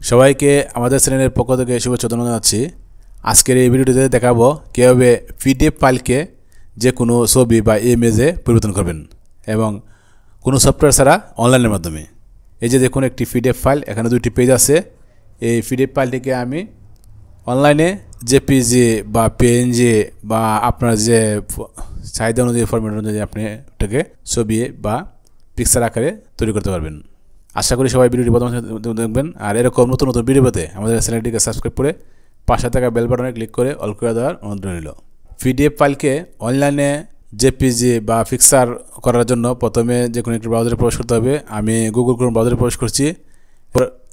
সবাইকে আমাদের চ্যানেলের পক্ষ থেকে শুভেচ্ছা জানাচ্ছি। আজকের এই ভিডিওটিতে দেখাবো কীভাবে পিডিএফ ফাইলকে যে কোনো ছবি বা ইমেজে পরিবর্তন করবেন এবং কোনো সফটওয়্যার ছাড়া অনলাইনের মাধ্যমে। এই যে দেখুন একটি পিডিএফ ফাইল, এখানে দুটি পেজ আছে। এই পিডিএফ ফাইলটিকে আমি অনলাইনে জেপিজি বা পিএনজি বা আপনার যে চাহিদা অনুযায়ী ফরম্যাট অনুযায়ী আপনি এটাকে ছবি বা পিকচার আকারে তৈরি করতে পারবেন। আশা করি সবাই ভিডিওটি প্রথম দেখবেন। আর এরকম নতুন নতুন ভিডিও পেতে আমাদের চ্যানেলটিকে সাবস্ক্রাইব করে পাশে থাকা বেল বাটনে ক্লিক করে অল করে দেওয়ার অনুরোধ রইল। পিডিএফ ফাইলকে অনলাইনে জেপিজি বা পিকচার করার জন্য প্রথমে যে কোনো একটি ব্রাউজারে প্রবেশ করতে হবে। আমি গুগল ক্রোম ব্রাউজারে প্রবেশ করছি।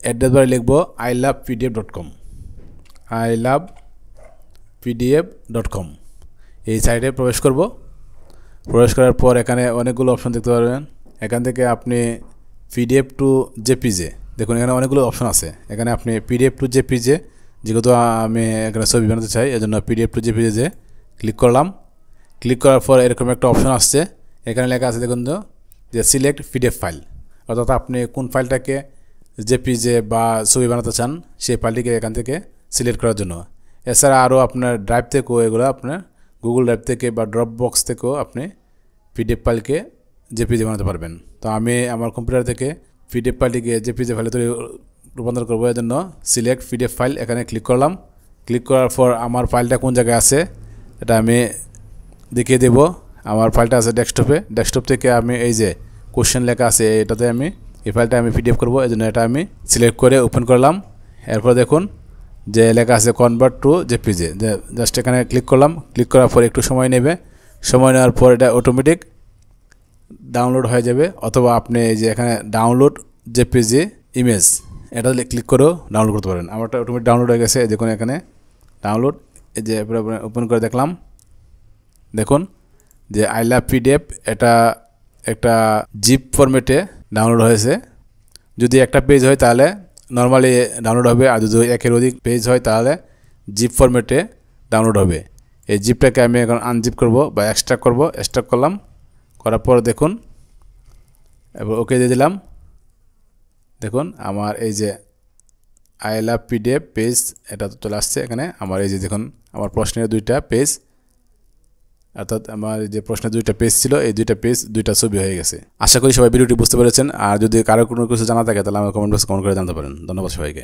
অ্যাড্রেস বারে লিখব ilovepdf.com ilovepdf.com। এই সাইটে প্রবেশ করব। প্রবেশ করার পর এখানে অনেকগুলো অপশন দেখতে পারবেন। এখান থেকে আপনি পিডিএফ টু জেপিজে, দেখুন এখানে অনেকগুলো অপশন আছে। এখানে আপনি পিডিএফ টু জেপিজে, যেহেতু আমি এখানে ছবি বানাতে চাই এজন্য পিডিএফ টু জেপিজে ক্লিক করলাম। ক্লিক করার পর এরকম একটা অপশন আসছে। এখানে লেখা আছে দেখুন যে সিলেক্ট পিডিএফ ফাইল, অর্থাৎ আপনি কোন ফাইলটাকে জেপিজে বা ছবি বানাতে চান সেই ফাইলটিকে এখান থেকে সিলেক্ট করার জন্য। এছাড়া আরও আপনার ড্রাইভ থেকেও, এগুলো আপনার গুগল ড্রাইভ থেকে বা ড্রপ বক্স থেকেও আপনি পিডিএফ ফাইলকে জেপিজি বানাতে পারবেন। তো আমি আমার কম্পিউটার থেকে পিডিএফ ফাইলটিকে জেপিজি ফাইলে রূপান্তর করবো। এর জন্য সিলেক্ট পিডিএফ ফাইল এখানে ক্লিক করলাম। ক্লিক করার পর আমার ফাইলটা কোন জায়গায় আছে এটা আমি দেখিয়ে দেব। আমার ফাইলটা আছে ডেস্কটপে। ডেস্কটপ থেকে আমি এই যে কোশ্চেন লেখা আছে এটাতে আমি এই ফাইলটা আমি পিডিএফ করবো। এই জন্য এটা আমি সিলেক্ট করে ওপেন করলাম। এরপর দেখুন যে লেখা আছে কনভার্ট টু জেপিজি, জাস্ট এখানে ক্লিক করলাম। ক্লিক করার পর একটু সময় নেবে। সময় নেওয়ার পর এটা অটোমেটিক ডাউনলোড হয়ে যাবে, অথবা আপনি এই যে এখানে ডাউনলোড জেপিজি ইমেজ এটা ক্লিক করেও ডাউনলোড করতে পারেন। আমারটা অটোমেটিক ডাউনলোড হয়ে গেছে। দেখুন এখানে ডাউনলোড, এই যে ওপেন করে দেখলাম। দেখুন যে আই লাভ পিডিএফ এটা একটা জিপ ফরম্যাটে ডাউনলোড হয়েছে। যদি একটা পেজ হয় তাহলে নর্মালি ডাউনলোড হবে, আর যদি একের অধিক পেজ হয় তাহলে জিপ ফরম্যাটে ডাউনলোড হবে। এই জিপটাকে আমি এখন আনজিপ করব বা এক্সট্রাক্ট করব। এক্সট্রাক্ট করলাম, করার পর দেখুন এবার ওকে দিয়ে দিলাম। দেখুন আমার এই যে আই লাভ পিডিএফ পেজ এটা চলে আসছে। এখানে আমার এই যে দেখুন আমার প্রশ্নের দুইটা পেজ, অর্থাৎ আমার যে প্রশ্নের দুইটা পেজ ছিল এই দুইটা পেজ দুইটা ছবি হয়ে গেছে। আশা করি সবাই ভিডিওটি বুঝতে পেরেছেন। আর যদি কারো কোনো কিছু জানা থাকে তাহলে আমার কমেন্ট বক্সে কমেন্ট করে জানাতে পারেন। ধন্যবাদ সবাইকে।